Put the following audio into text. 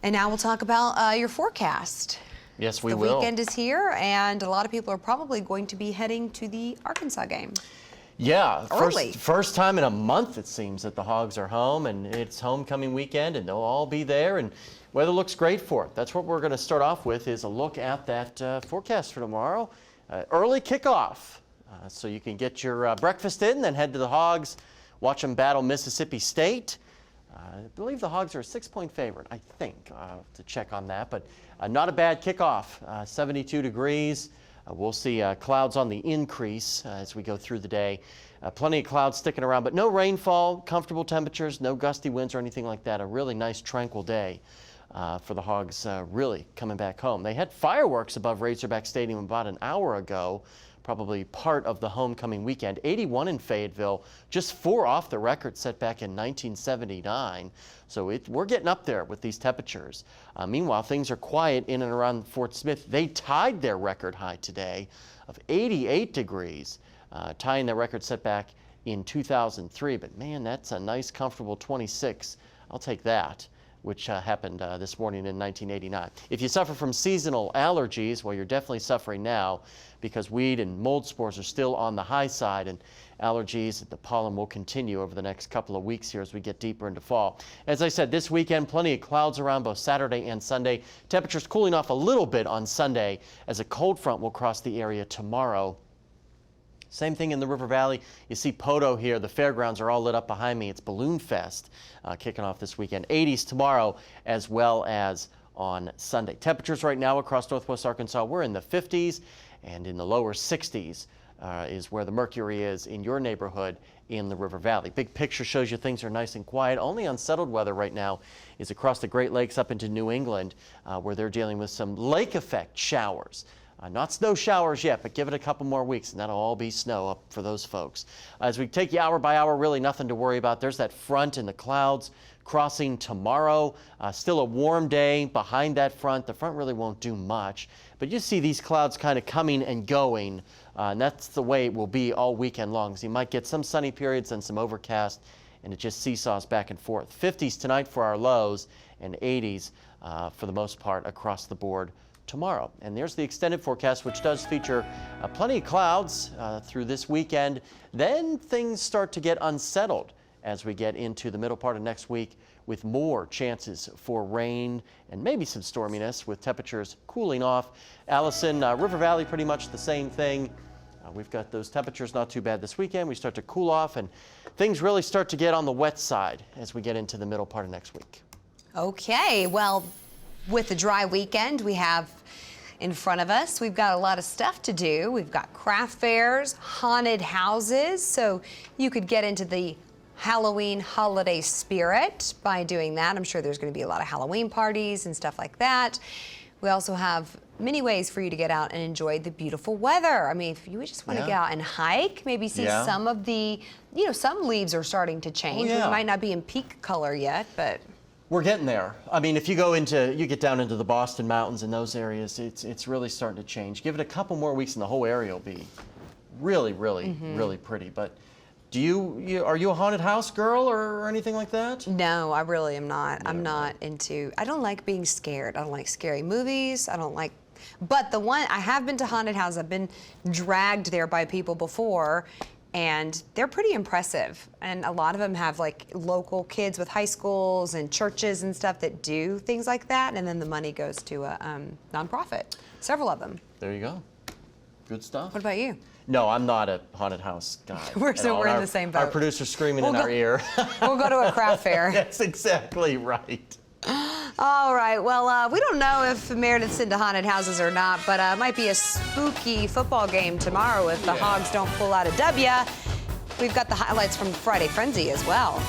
And now we'll talk about your forecast. Yes, we will. The weekend is here, and a lot of people are probably going to be heading to the Arkansas game. Yeah, early. First time in a month, it seems, that the Hogs are home, and it's homecoming weekend, and they'll all be there, and weather looks great for it. That's what we're going to start off with, is a look at that forecast for tomorrow. Early kickoff, so you can get your breakfast in, then head to the Hogs, watch them battle Mississippi State. I believe the Hogs are a 6-point favorite, I think, to check on that, but not a bad kickoff. 72 degrees. We'll see clouds on the increase as we go through the day. Plenty of clouds sticking around, but no rainfall, comfortable temperatures, no gusty winds or anything like that. A really nice, tranquil day for the Hogs really coming back home. They had fireworks above Razorback Stadium about an hour ago, probably part of the homecoming weekend. 81 in Fayetteville, just 4 off the record set back in 1979. So we're getting up there with these temperatures. Meanwhile, things are quiet in and around Fort Smith. They tied their record high today of 88 degrees, tying their record set back in 2003. But man, that's a nice, comfortable 26. I'll take that, which happened this morning in 1989. If you suffer from seasonal allergies, well, you're definitely suffering now, because weed and mold spores are still on the high side, and allergies, the pollen will continue over the next couple of weeks here as we get deeper into fall. As I said, this weekend, plenty of clouds around both Saturday and Sunday. Temperatures cooling off a little bit on Sunday as a cold front will cross the area tomorrow. Same thing in the River Valley. You see Poto here. The fairgrounds are all lit up behind me. It's Balloon Fest kicking off this weekend. 80s tomorrow as well as on Sunday. Temperatures right now across northwest Arkansas, we're in the 50s, and in the lower 60s is where the mercury is in your neighborhood in the River Valley. Big picture shows you things are nice and quiet. Only unsettled weather right now is across the Great Lakes up into New England, where they're dealing with some lake effect showers. Not snow showers yet, but give it a couple more weeks and that'll all be snow up for those folks. As we take you hour by hour, really nothing to worry about. There's that front in the clouds crossing tomorrow. Still a warm day behind that front. The front really won't do much, but you see these clouds kind of coming and going, and that's the way it will be all weekend long. So you might get some sunny periods and some overcast, and it just seesaws back and forth. 50s tonight for our lows, and 80s for the most part across the board tomorrow. And there's the extended forecast, which does feature plenty of clouds through this weekend. Then things start to get unsettled as we get into the middle part of next week, with more chances for rain and maybe some storminess, with temperatures cooling off. Allison, River Valley, pretty much the same thing. We've got those temperatures not too bad this weekend. We start to cool off, and things really start to get on the wet side as we get into the middle part of next week. Okay, well, with the dry weekend we have in front of us, we've got a lot of stuff to do. We've got craft fairs, haunted houses, so you could get into the Halloween holiday spirit by doing that. I'm sure there's going to be a lot of Halloween parties and stuff like that. We also have many ways for you to get out and enjoy the beautiful weather. I mean, if you just want to get out and hike, maybe see some of the, some leaves are starting to change. We might not be in peak color yet, but we're getting there. I mean, if you get down into the Boston Mountains and those areas, it's really starting to change. Give it a couple more weeks and the whole area will be really, really, really pretty. But are you a haunted house girl or anything like that? No, I really am not. Yeah. I'm not into, I don't like being scared. I don't like scary movies. But I have been to haunted houses. I've been dragged there by people before, and they're pretty impressive. And a lot of them have like local kids with high schools and churches and stuff that do things like that. And then the money goes to a nonprofit. Several of them. There you go. Good stuff. What about you? No, I'm not a haunted house guy. We're in the same boat. Our producer's screaming in our ear. We'll go to a craft fair. That's exactly right. All right, well, we don't know if Meredith's into haunted houses or not, but it might be a spooky football game tomorrow if the Hogs don't pull out a W. We've got the highlights from Friday Frenzy as well.